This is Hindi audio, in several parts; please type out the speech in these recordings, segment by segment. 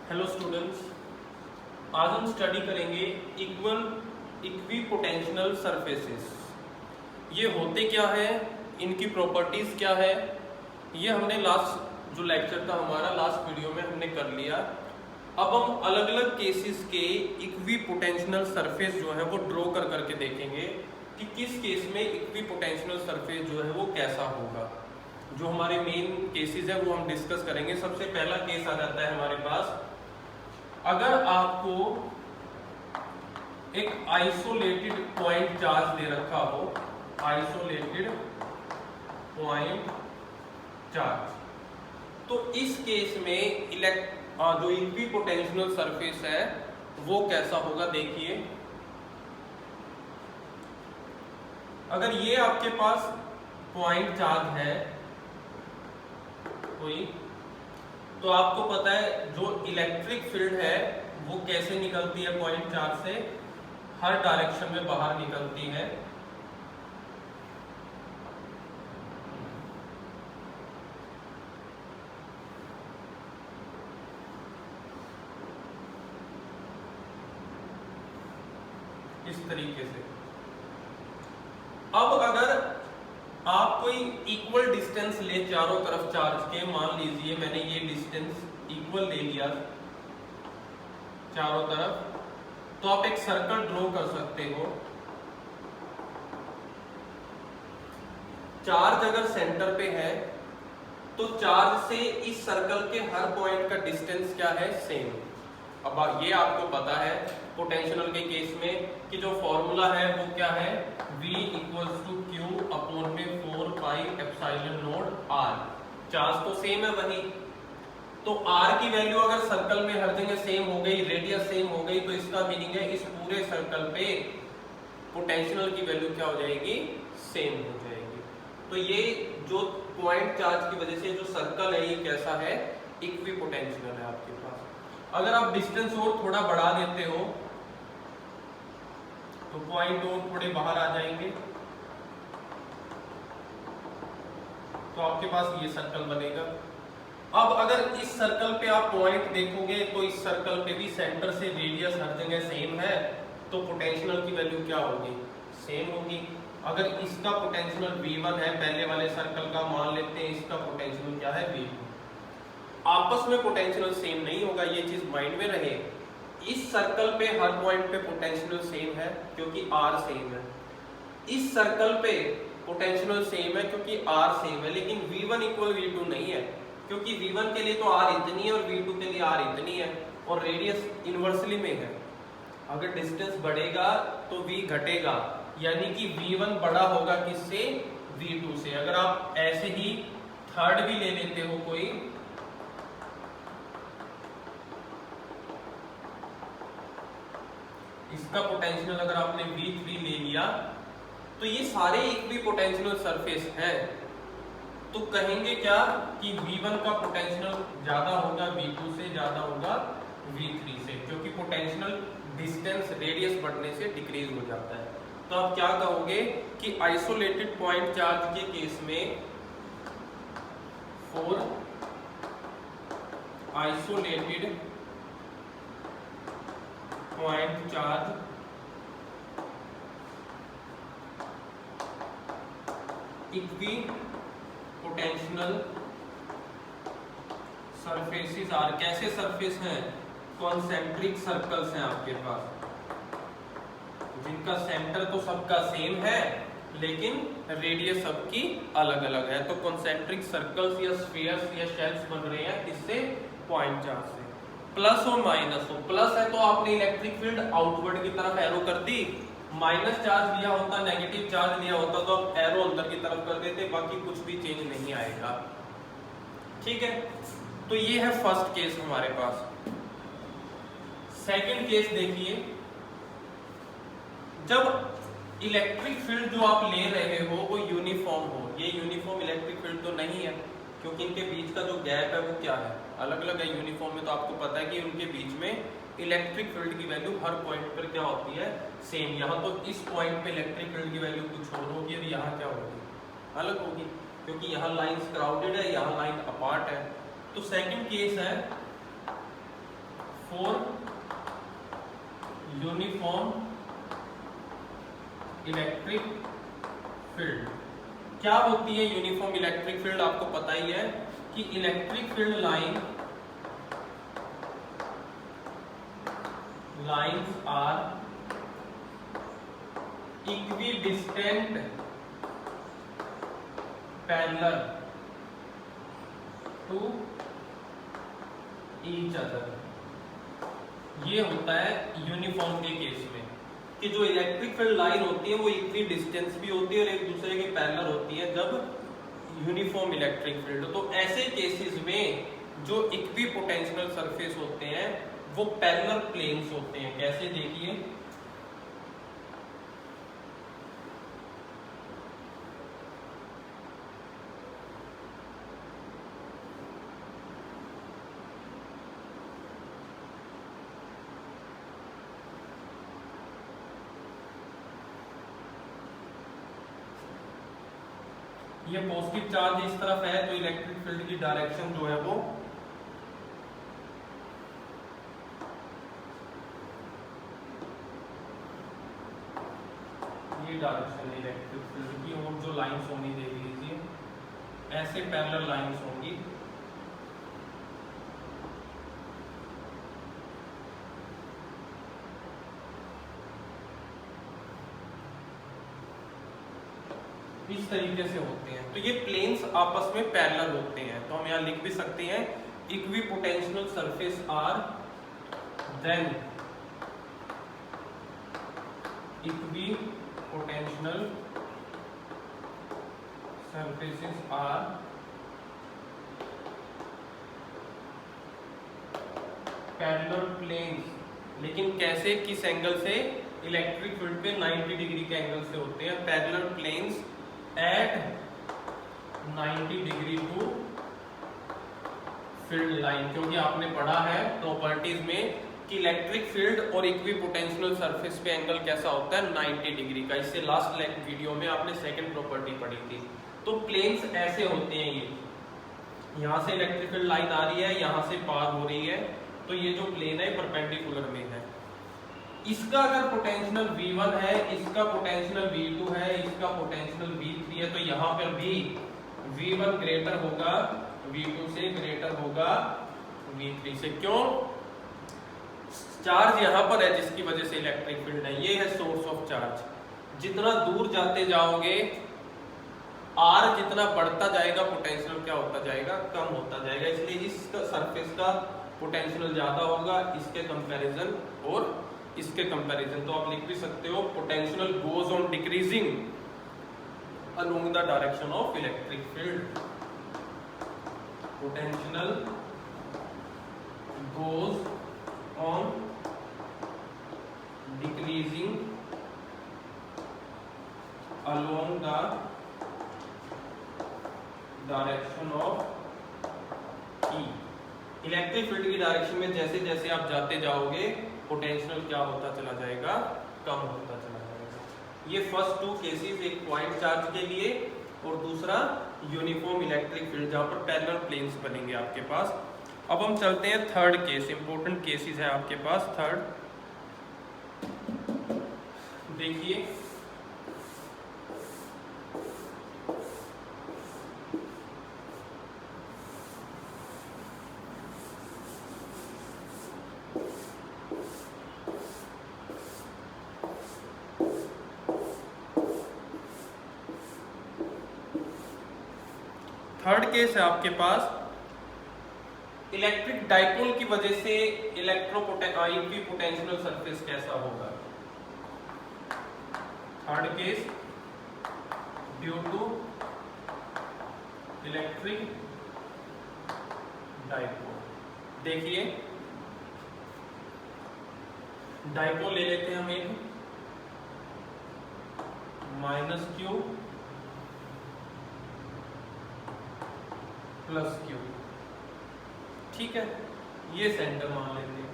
हेलो स्टूडेंट्स, आज हम स्टडी करेंगे इक्विपोटेंशियल सरफेसेस। ये होते क्या है, इनकी प्रॉपर्टीज क्या है, ये हमने लास्ट जो लेक्चर था हमारा लास्ट वीडियो में हमने कर लिया। अब हम अलग अलग केसेस के इक्विपोटेंशियल सरफेस जो है वो ड्रॉ कर करके देखेंगे कि किस केस में इक्विपोटेंशियल सरफेस जो है वो कैसा होगा। जो हमारे मेन केसेस है वो हम डिस्कस करेंगे। सबसे पहला केस आ जाता है हमारे पास, अगर आपको एक आइसोलेटेड पॉइंट चार्ज दे रखा हो, आइसोलेटेड पॉइंट चार्ज, तो इस केस में जो इक्विपोटेंशियल सरफेस है वो कैसा होगा। देखिए, अगर ये आपके पास पॉइंट चार्ज है कोई, तो आपको पता है जो इलेक्ट्रिक फील्ड है वो कैसे निकलती है पॉइंट चार्ज से, हर डायरेक्शन में बाहर निकलती है। इस तरीके से। अब अगर आप कोई इक्वल डिस्टेंस ले चारों तरफ चार्ज के, मान लीजिए मैंने ये डिस्टेंस इक्वल ले लिया चारों तरफ, तो आप एक सर्कल ड्रॉ कर सकते हो। चार्ज अगर सेंटर पे है तो चार्ज से इस सर्कल के हर पॉइंट का डिस्टेंस क्या है, सेम। अब ये आपको पता है पोटेंशियल के केस में कि जो फॉर्मूला है वो क्या है, V equals to Q upon में 4 pi epsilon naught R। Charge तो सेम है वही, तो R की वैल्यू अगर सर्कल में हर जगह सेम हो गई, रेडियस सेम हो गई, तो इसका मीनिंग है इस पूरे सर्कल पे पोटेंशियल की वैल्यू क्या हो जाएगी, सेम हो जाएगी। तो ये जो पॉइंट चार्ज की वजह से जो सर्कल है ये कैसा है, इक्विपोटेंशियल है आपके पास। अगर आप डिस्टेंस और थोड़ा बढ़ा देते हो तो पॉइंट और थोड़े बाहर आ जाएंगे, तो आपके पास ये सर्कल बनेगा। अब अगर इस सर्कल पे आप पॉइंट देखोगे तो इस सर्कल पे भी सेंटर से रेडियस हर जगह सेम है, तो पोटेंशियल की वैल्यू क्या होगी, सेम होगी। अगर इसका पोटेंशियल V1 है, पहले वाले सर्कल का, मान लेते हैं इसका पोटेंशियल क्या है, V2। आपस में पोटेंशियल सेम नहीं होगा, ये चीज माइंड में रहे। इस सर्कल पे हर पॉइंट पे पोटेंशियल सेम है क्योंकि R सेम है। इस सर्कल पे पोटेंशियल सेम है क्योंकि R सेम है, लेकिन V1 इक्वल V2 नहीं है, क्योंकि V1 के लिए तो R इतनी है और V2 के लिए R इतनी है, और रेडियस इनवर्सली में है। अगर डिस्टेंस बढ़ेगा तो V घटेगा, यानी कि V1 बड़ा होगा किससे, V2 से। अगर आप ऐसे ही थर्ड भी ले लेते हो कोई, इसका पोटेंशियल अगर आपने V3 ले लिया, तो ये सारे इक्विपोटेंशियल सरफेस हैं, तो कहेंगे क्या कि V1 का पोटेंशियल ज्यादा होगा V2 से, ज्यादा होगा V3 से, क्योंकि पोटेंशियल डिस्टेंस रेडियस बढ़ने से डिक्रीज हो जाता है। तो आप क्या कहोगे कि आइसोलेटेड पॉइंट चार्ज के केस में for isolated point charge equipotential surfaces are, कैसे सरफेस हैं, कॉन्सेंट्रिक सर्कल्स हैं आपके पास, जिनका सेंटर तो सबका सेम है लेकिन रेडियस सबकी अलग अलग है। तो कॉन्सेंट्रिक सर्कल्स या स्फीयर्स या शेल्स बन रहे हैं किससे, पॉइंट चार्ज से। प्लस और माइनस हो, प्लस है तो आपने इलेक्ट्रिक फील्ड आउटवर्ड की तरफ एरो कर दी, माइनस चार्ज लिया होता, नेगेटिव चार्ज लिया होता तो आप एरो अंदर की तरफ कर देते, बाकी कुछ भी चेंज नहीं आएगा। ठीक है, तो ये है फर्स्ट केस हमारे पास। सेकंड केस देखिए, जब इलेक्ट्रिक फील्ड जो आप ले रहे हो वो यूनिफॉर्म हो। ये यूनिफॉर्म इलेक्ट्रिक फील्ड तो नहीं है, क्योंकि इनके बीच का जो गैप है वो क्या है, अलग अलग है। यूनिफॉर्म में तो आपको पता है कि उनके बीच में इलेक्ट्रिक फील्ड की वैल्यू हर पॉइंट पर क्या होती है, सेम। यहाँ तो इस पॉइंट पे इलेक्ट्रिक फील्ड की वैल्यू कुछ और होगी और यहाँ क्या होगी, अलग होगी, क्योंकि यहाँ लाइंस क्राउडेड है, यहाँ लाइन अपार्ट है। तो सेकंड केस है फॉर यूनिफॉर्म इलेक्ट्रिक फील्ड। क्या होती है यूनिफॉर्म इलेक्ट्रिक फील्ड? आपको पता ही है कि electric field lines are equidistant parallel to each other. ये होता है यूनिफॉर्म के केस में कि जो इलेक्ट्रिक फील्ड लाइन होती है वो इक्वी डिस्टेंस भी होती है और एक दूसरे के पैरेलल होती है जब यूनिफॉर्म इलेक्ट्रिक फील्ड। तो ऐसे केसेस में जो इक्वी पोटेंशियल सरफेस होते हैं वो पैरेलल प्लेन्स होते हैं। कैसे? देखिए, ये पॉजिटिव चार्ज इस तरफ है तो इलेक्ट्रिक फील्ड की डायरेक्शन जो है वो ये डायरेक्शन है इलेक्ट्रिक फील्ड की, और जो लाइंस होनी देख लीजिए ऐसे पैरेलल लाइंस होंगी। इस तरीके से होते हैं। तो ये प्लेन्स आपस में पैरेलल होते हैं। तो हम यहाँ लिख भी सकते हैं equipotential surface are then equipotential surfaces are parallel planes. लेकिन कैसे, किस एंगल से? इलेक्ट्रिक फील्ड पे 90 डिग्री के एंगल से होते हैं parallel planes at 90 degree to field line. क्योंकि आपने पढ़ा है प्रॉपर्टीज में कि इलेक्ट्रिक फील्ड और इक्विपोटेंशियल सरफेस पे एंगल कैसा होता है? 90 डिग्री का। इससे लास्ट वीडियो में आपने सेकंड प्रॉपर्टी पढ़ी थी। तो प्लेन्स ऐसे होते हैं, ये यहाँ से इलेक्ट्रिक फील्ड लाइन आ रही है, यहाँ से पार हो रही है, तो ये जो प्लेन है परपेंडिकुलर में है। इसका अगर पोटेंशियल V1 है, इसका पोटेंशियल V2 है, इसका पोटेंशियल V3 है, तो यहाँ पर भी V1 ग्रेटर होगा V2 से, ग्रेटर होगा V3 से। क्यों? चार्ज यहाँ पर है जिसकी वजह से इलेक्ट्रिक फील्ड है। ये है सोर्स ऑफ चार्ज। जितना दूर जाते जाओगे R जितना बढ़ता जाएगा पोटेंशियल क्या होता जाएगा? कम होता जाएगा। इसलिए इस सरफेस का पोटेंशियल ज्यादा होगा इसके कंपैरिजन और इसके कंपैरिजन। तो आप लिख भी सकते हो potential goes on decreasing along the direction of electric field. Potential goes on decreasing along the direction of E. Electric field की डायरेक्शन में जैसे जैसे आप जाते जाओगे पोटेंशियल क्या होता चला जाएगा? कम होता चला जाएगा। ये फर्स्ट टू केसेस, एक पॉइंट चार्ज के लिए और दूसरा यूनिफॉर्म इलेक्ट्रिक फील्ड जहां पर पैरेलल प्लेन्स बनेंगे आपके पास। अब हम चलते हैं थर्ड केस। इंपॉर्टेंट केसेस है आपके पास थर्ड। देखिए, थर्ड केस है आपके पास इलेक्ट्रिक डाइपोल की वजह से इक्विपोटेंशियल सरफेस कैसा होगा। Third case, due to electric dipole. देखिए, डाइपोल ले लेते हैं हम एक -q +q, ठीक है। ये सेंटर मान लेते हैं।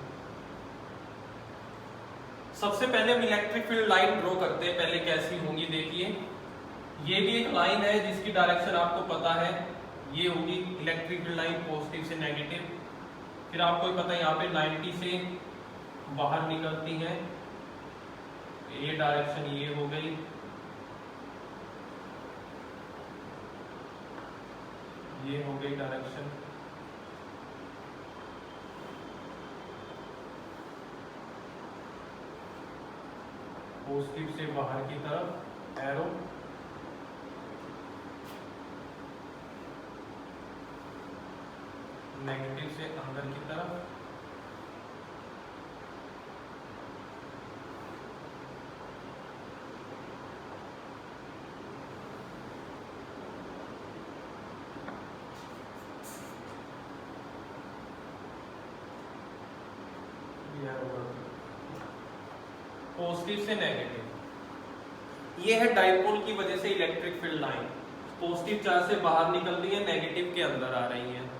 सबसे पहले हम इलेक्ट्रिक फील्ड लाइन ड्रॉ करते हैं। पहले कैसी होंगी देखिए, ये भी एक लाइन है जिसकी डायरेक्शन आपको पता है, ये होगी इलेक्ट्रिक फील्ड लाइन पॉजिटिव से नेगेटिव। फिर आपको ही पता है यहाँ पे 90 से बाहर निकलती है, ये डायरेक्शन ये हो गई, ये हो गई डायरेक्शन। पॉजिटिव से बाहर की तरफ एरो, नेगेटिव से अंदर की तरफ, पॉजिटिव से नेगेटिव। ये है डाइपोल की वजह से electric field line, positive charge से बाहर निकल रही है, नेगेटिव के अंदर आ रही है।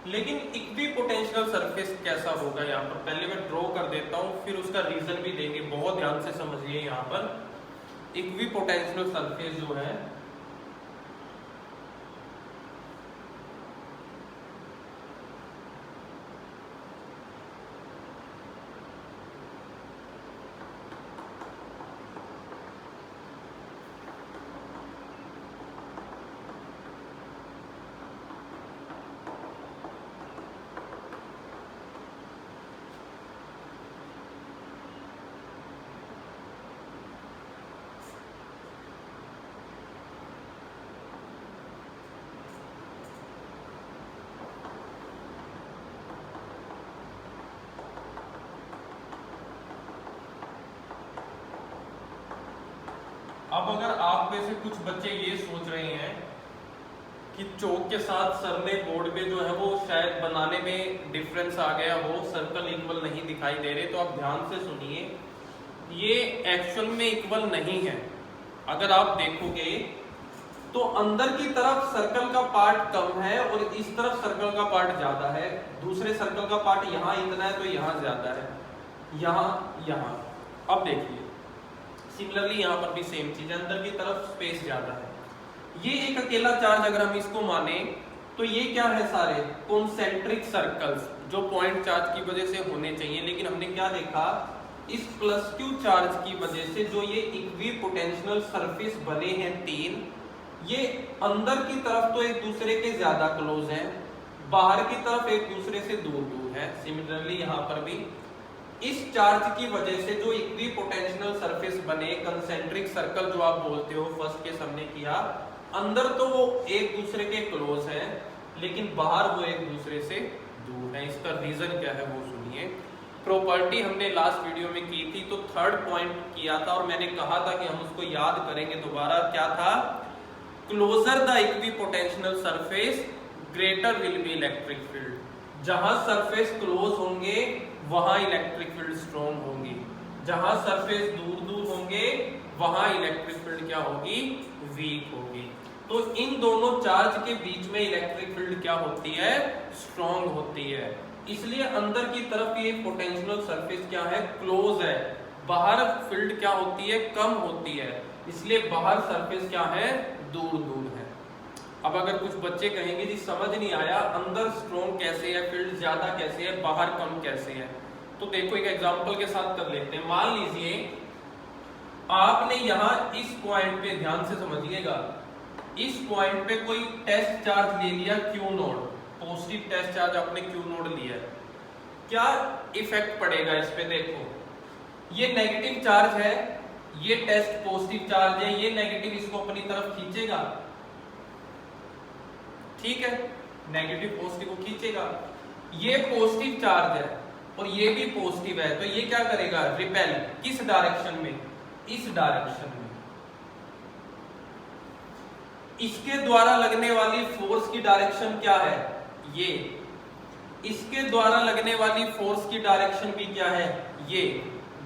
लेकिन इक्विपोटेंशियल सरफेस कैसा होगा यहाँ पर, पहले मैं ड्रॉ कर देता हूँ, फिर उसका रीजन भी देंगे, बहुत ध्यान से समझिए। यहाँ पर इक्विपोटेंशियल सरफेस जो है अब अगर आप में से कुछ बच्चे ये सोच रहे हैं कि चौक के साथ सर ने बोर्ड पे जो है वो शायद बनाने में डिफरेंस आ गया हो, सर्कल इक्वल नहीं दिखाई दे रहे, तो आप ध्यान से सुनिए, ये एक्चुअल में इक्वल नहीं है। अगर आप देखोगे तो अंदर की तरफ सर्कल का पार्ट कम है और इस तरफ सर्कल का पार्ट ज्यादा है। दूसरे सर्कल का पार्ट यहाँ इतना है तो यहाँ ज्यादा है, यहाँ। अब देखिए सिमिलरली यहाँ पर भी सेम चीज है, अंदर की तरफ स्पेस ज्यादा है। ये एक अकेला चार्ज अगर हम इसको माने तो ये क्या है, सारे कॉन्सेंट्रिक सर्कल्स जो पॉइंट चार्ज की वजह से होने चाहिए। लेकिन हमने क्या देखा, इस प्लस क्यू चार्ज की वजह से जो ये इक्विपोटेंशियल सरफेस बने हैं तीन, ये अंदर की तरफ तो एक दूसरे के ज्यादा क्लोज हैं, बाहर की तरफ एक दूसरे से दूर दूर है। सिमिलरली यहाँ पर भी इस चार्ज की वजह से जो इक्विपोटेंशियल सरफेस बने, कंसेंट्रिक सर्कल जो आप बोलते हो, फर्स्ट केस हमने किया, अंदर तो वो एक दूसरे के क्लोज हैं लेकिन बाहर वो एक दूसरे से दूर है। इसका रीजन क्या है वो सुनिए। प्रॉपर्टी हमने लास्ट वीडियो में की थी, तो थर्ड पॉइंट किया था और मैंने कहा था कि हम उसको याद करेंगे दोबारा। क्या था, closer the equipotential surface greater will be electric field. जहां सरफेस क्लोज होंगे वहां इलेक्ट्रिक फील्ड स्ट्रॉन्ग होंगी, जहां सरफेस दूर दूर होंगे वहां इलेक्ट्रिक फील्ड क्या होगी, वीक होगी। तो इन दोनों चार्ज के बीच में इलेक्ट्रिक फील्ड क्या होती है, स्ट्रॉन्ग होती है। इसलिए अंदर की तरफ ये पोटेंशियल सरफेस क्या है, क्लोज है, बाहर फील्ड क्या होती है, कम होती है, इसलिए बाहर सरफेस क्या है, दूर दूर है। अब अगर कुछ बच्चे कहेंगे जी समझ नहीं आया, अंदर स्ट्रॉन्ग कैसे है, फील्ड ज्यादा कैसे है, बाहर कम कैसे है, तो देखो एक एग्जांपल के साथ कर लेते हैं। मान लीजिए आपने यहां इस पॉइंट पे, ध्यान से समझिएगा, इस पॉइंट पे कोई टेस्ट चार्ज ले लिया Q naught, positive test charge आपने Q नोड लिया, क्या इफेक्ट पड़ेगा इस पे, देखो ये नेगेटिव चार्ज है, ये टेस्ट पॉजिटिव चार्ज है, ये नेगेटिव इसको अपनी तरफ खींचेगा, ठीक है, नेगेटिव पॉजिटिव को खींचेगा। ये पॉजिटिव चार्ज है और ये भी पॉजिटिव है, तो ये क्या करेगा, रिपेल, किस डायरेक्शन में, इस डायरेक्शन में। इसके द्वारा लगने वाली फोर्स की डायरेक्शन क्या है, ये, इसके द्वारा लगने वाली फोर्स की डायरेक्शन भी क्या है, ये।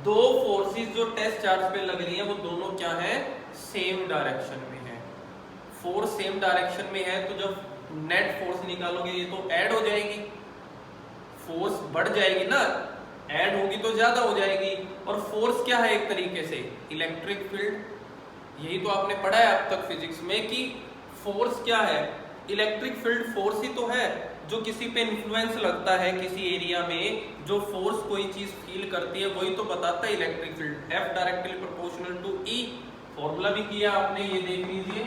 दो फोर्सेस जो टेस्ट चार्ज पे लग रही है वो दोनों क्या है, सेम डायरेक्शन में है। फोर्स सेम डायरेक्शन में है तो जब नेट फोर्स निकालोगे ये तो ऐड हो जाएगी, फोर्स बढ़ जाएगी ना, ऐड होगी तो ज्यादा हो जाएगी। और फोर्स क्या है, एक तरीके से इलेक्ट्रिक फील्ड। यही तो आपने पढ़ा है अब तक फिजिक्स में कि फोर्स क्या है, इलेक्ट्रिक फील्ड फोर्स ही तो है। जो किसी पे इन्फ्लुएंस लगता है किसी एरिया में, जो फोर्स कोई चीज फील करती है, वही तो बताता है electric field. F directly proportional to E, formula भी किया आपने, ये देख लीजिए।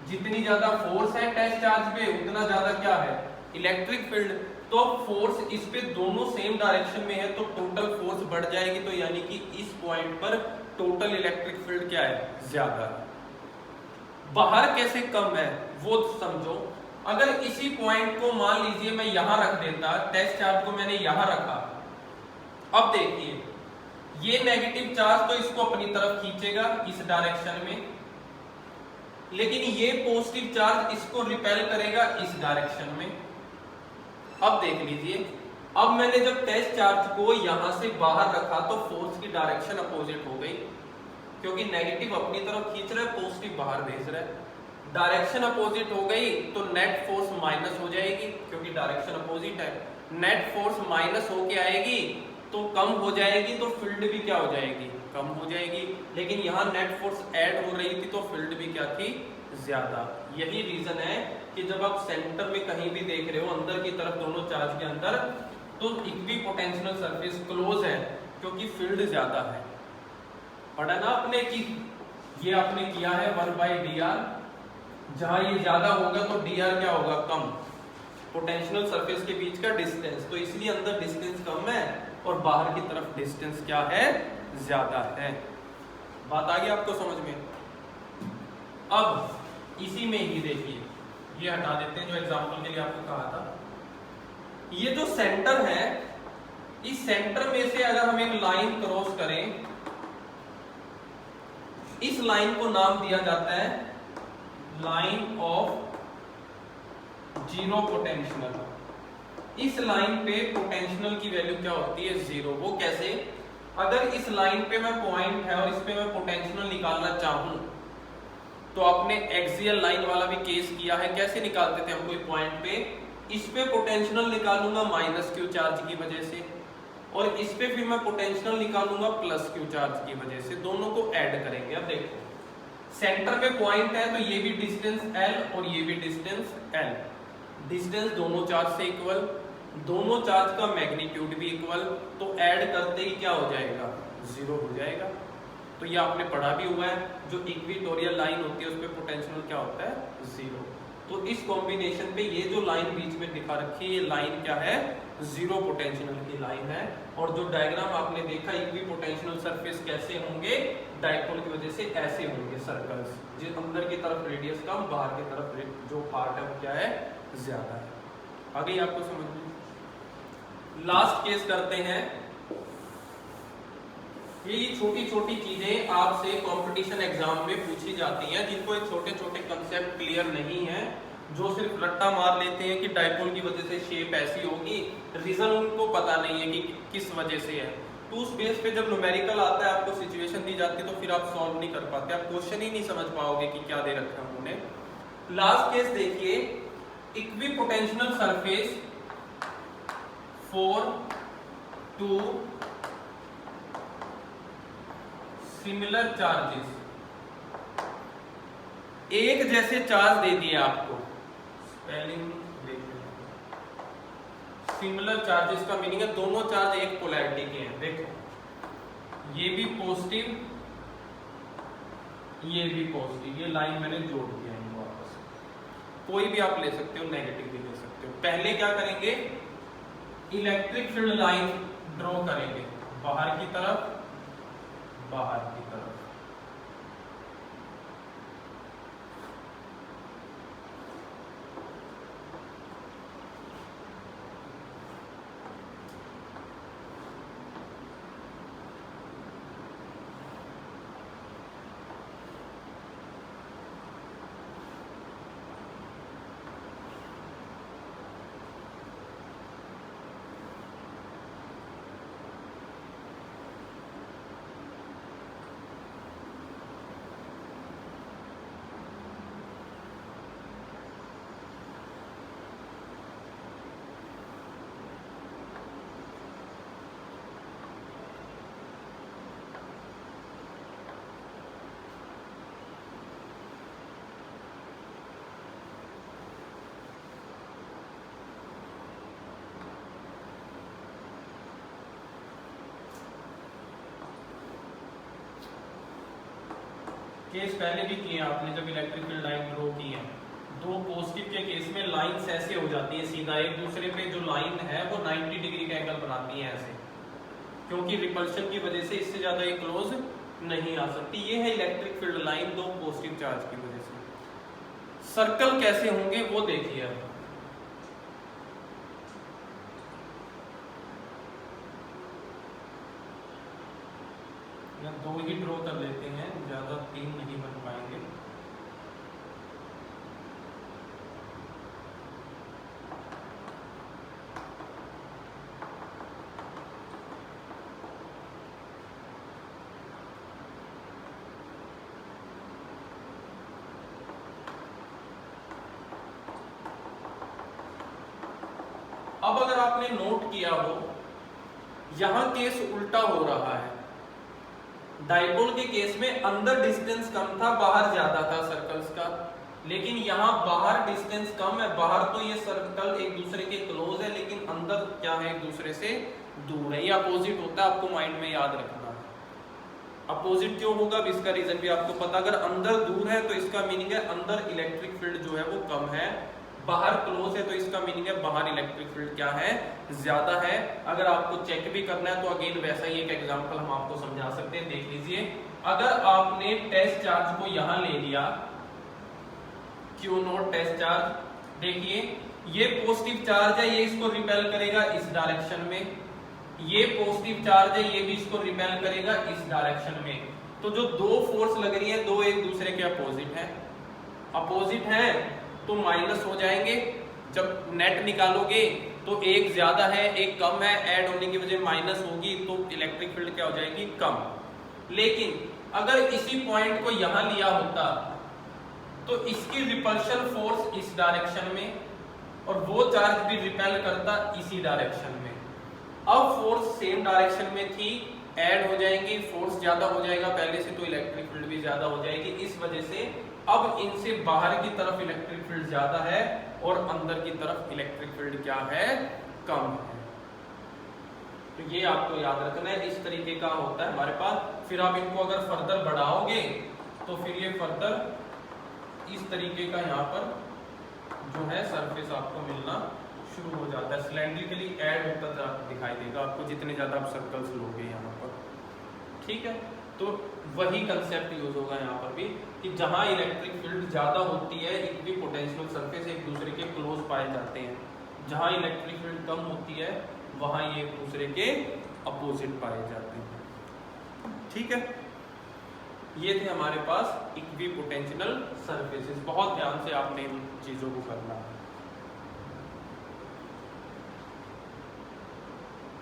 जितनी ज्यादा फोर्स है टेस्ट चार्ज पे, उतना ज्यादा क्या है, इलेक्ट्रिक फील्ड। तो फोर्स इस पे दोनों सेम डायरेक्शन में है, तो टोटल फोर्स बढ़ जाएगी, तो यानी कि इस पॉइंट पर टोटल इलेक्ट्रिक फील्ड क्या है, ज्यादा है। बाहर कैसे कम है वो समझो। अगर इसी पॉइंट को मान लीजिए मैं यहां रख देता, टेस्ट चार्ज को मैंने यहां रखा, अब देखिए ये नेगेटिव चार्ज तो इसको अपनी तरफ खींचेगा इस डायरेक्शन में, लेकिन ये पॉजिटिव चार्ज इसको रिपेल करेगा इस डायरेक्शन में। अब देख लीजिए, अब मैंने जब टेस्ट चार्ज को यहां से बाहर रखा तो फोर्स की डायरेक्शन अपोजिट हो गई, क्योंकि नेगेटिव अपनी तरफ खींच रहा है, पॉजिटिव बाहर भेज रहा है। डायरेक्शन अपोजिट हो गई तो नेट फोर्स माइनस हो जाएगी, क्योंकि डायरेक्शन अपोजिट है। नेट फोर्स माइनस होके आएगी तो कम हो जाएगी, तो फील्ड भी क्या हो जाएगी, कम हो जाएगी। लेकिन यहाँ नेट फोर्स ऐड हो रही थी तो फील्ड भी क्या थी, ज्यादा। यही रीजन है कि जब आप सेंटर में कहीं भी देख रहे हो अंदर की तरफ दोनों चार्ज के अंदर, तो इक्विपोटेंशियल सरफेस क्लोज है, क्योंकि फील्ड ज्यादा है। पढ़ा ना आपने कि ये आपने किया है 1/dr, जहां ये ज्यादा होगा तो dr क्या होगा, कम। पोटेंशियल सरफेस के बीच का डिस्टेंस, तो इसलिए अंदर डिस्टेंस कम है और बाहर की तरफ डिस्टेंस क्या है, ज्यादा है। बात आ गई आपको समझ में। अब इसी में ही देखिए, ये हटा देते हैं जो एग्जांपल के लिए आपको कहा था। ये जो सेंटर है, इस सेंटर में से अगर हम एक लाइन क्रॉस करें, इस लाइन को नाम दिया जाता है लाइन ऑफ जीरो पोटेंशियल। इस लाइन पे पोटेंशियल की वैल्यू क्या होती है, जीरो। वो कैसे, अगर इस लाइन पे मैं पॉइंट है और इस पे मैं पोटेंशियल निकालना चाहूं, तो आपने एक्सियल लाइन वाला भी केस किया है, कैसे निकालते थे हम कोई पॉइंट पे, इस पे पोटेंशियल निकालूंगा माइनस क्यू चार्ज की वजह से, और इस पे फिर मैं पोटेंशियल निकालूंगा प्लस क्यू चार्ज की वजह से, दोनों को ऐड करेंगे। अब देखो सेंटर पे पॉइंट है तो ये भी डिस्टेंस L और ये भी डिस्टेंस L, डिस्टेंस दोनों चार्ज से इक्वल, दोनों चार्ज का मैग्नीट्यूड भी इक्वल, तो ऐड करते ही क्या हो जाएगा, जीरो हो जाएगा। तो ये आपने पढ़ा भी हुआ है, जो इक्वेटोरियल लाइन होती है उस पे पोटेंशियल क्या होता है, जीरो। तो इस कॉम्बिनेशन पे ये जो लाइन बीच में दिखा रखी है, ये लाइन क्या है, जीरो पोटेंशियल की लाइन है। और जो डायग्राम आपने देखा इक्विपोटेंशियल सरफेस कैसे होंगे, डायपोल की वजह से ऐसे होंगे सर्कल्स, जो अंदर की तरफ रेडियस कम, बाहर की तरफ जो पार्ट है वो क्या है, ज्यादा है। आ गई आपको समझ में। लास्ट केस करते हैं। ये छोटी छोटी चीजें आपसे कंपटीशन एग्जाम में पूछी जाती हैं, जिनको एक छोटे छोटे कंसेप्ट क्लियर नहीं है, जो सिर्फ रट्टा मार लेते हैं कि डायपोल की वजह से शेप ऐसी होगी, रीजन उनको पता नहीं है कि किस वजह से है। तो उस बेस पे जब न्यूमेरिकल आता है, आपको सिचुएशन दी जाती है, तो फिर आप सॉल्व नहीं कर पाते, आप क्वेश्चन ही नहीं समझ पाओगे कि क्या दे रखा है उन्होंने। लास्ट केस देखिए, equipotential surface for two similar charges, एक जैसे चार्ज दे दिए आपको, स्पेलिंग देखिए, सिमिलर चार्जेस का मीनिंग है दोनों चार्ज एक पोलैरिटी के हैं। देखो ये भी पॉजिटिव, ये भी पॉजिटिव, ये लाइन मैंने जोड़ दिया है वापस, कोई भी आप ले सकते हो, नेगेटिव भी ले सकते हो। पहले क्या करेंगे, इलेक्ट्रिक फील्ड लाइन ड्रॉ करेंगे, बाहर की तरफ, बाहर की तरफ। केस पहले भी किए आपने जब इलेक्ट्रिक फील्ड लाइन ड्रॉ की है। दो पॉजिटिव के केस में लाइंस ऐसे हो जाती है सीधा एक दूसरे पे, जो लाइन है वो 90 डिग्री का एंगल बनाती है ऐसे, क्योंकि रिपल्शन की वजह से इससे ज्यादा ये क्लोज नहीं आ सकती। ये है इलेक्ट्रिक फील्ड लाइन दो पॉजिटिव चार्ज की वजह से। सर्कल कैसे होंगे वो देखिए अब। दो ही ड्रॉ कर लेते हैं, ज्यादा तीन नहीं बन पाएंगे। अब अगर आपने नोट किया हो, यहां केस उल्टा हो रहा है। डाइपोल के केस में अंदर डिस्टेंस कम था, बाहर ज्यादा था सर्कल्स का, लेकिन यहाँ बाहर डिस्टेंस कम है। बाहर तो ये सर्कल एक दूसरे के क्लोज है, लेकिन अंदर क्या है, एक दूसरे से दूर है। ये अपोजिट होता है, आपको माइंड में याद रखना है। अपोजिट क्यों होगा, इसका रीजन भी आपको पता। अगर अंदर दूर है तो इसका मीनिंग है अंदर इलेक्ट्रिक फील्ड जो है वो कम है, बाहर क्लोज है तो इसका मीनिंग है बाहर इलेक्ट्रिक फील्ड क्या है, ज्यादा है। अगर आपको चेक भी करना है तो अगेन वैसा ही एक एग्जांपल हम आपको समझा सकते हैं, देख लीजिए। अगर आपने टेस्ट चार्ज को यहां ले लिया, Q0 टेस्ट चार्ज, देखिए ये पॉजिटिव चार्ज है, ये इसको रिपेल करेगा इस डायरेक्शन में। ये पॉजिटिव चार्ज है, ये भी इसको रिपेल करेगा इस डायरेक्शन में। तो जो दो फोर्स लग रही है, दो एक दूसरे के अपोजिट है। अपोजिट है तो माइनस हो जाएंगे। जब नेट निकालोगे तो एक ज्यादा है एक कम है, ऐड होने की वजह माइनस होगी, तो इलेक्ट्रिक फील्ड क्या हो जाएगी, कम। लेकिन अगर इसी पॉइंट को यहां लिया होता तो इसकी रिपल्शन फोर्स इस डायरेक्शन में, और वो चार्ज भी रिपेल करता इसी डायरेक्शन में। अब फोर्स सेम डायरेक्शन में थी, ऐड हो जाएंगी, फोर्स ज्यादा हो जाएगा पहले से, तो इलेक्ट्रिक फील्ड भी ज्यादा हो जाएगी। इस वजह से अब इनसे बाहर की तरफ इलेक्ट्रिक फील्ड ज्यादा है और अंदर की तरफ इलेक्ट्रिक फील्ड क्या है, कम है। तो ये आपको याद रखना है, इस तरीके का होता है हमारे पास। फिर आप इनको अगर फर्दर बढ़ाओगे तो फिर ये फर्दर इस तरीके का यहाँ पर जो है सरफेस आपको मिलना शुरू हो जाता है, सिलेंड्रिकली ऐड होता दिखाई देगा आपको जितने ज्यादा आप सर्कल्स लोगे यहाँ पर। ठीक है, तो वही कंसेप्ट यूज होगा यहाँ पर भी कि जहां इलेक्ट्रिक फील्ड ज्यादा होती है, इक्वी पोटेंशियल सरफेस एक दूसरे के क्लोज पाए जाते हैं। जहां इलेक्ट्रिक फील्ड कम होती है वहां ये एक दूसरे के अपोजिट पाए जाते हैं। ठीक है, ये थे हमारे पास इक्वी पोटेंशियल सरफेसेस। बहुत ध्यान से आपने इन चीजों को करना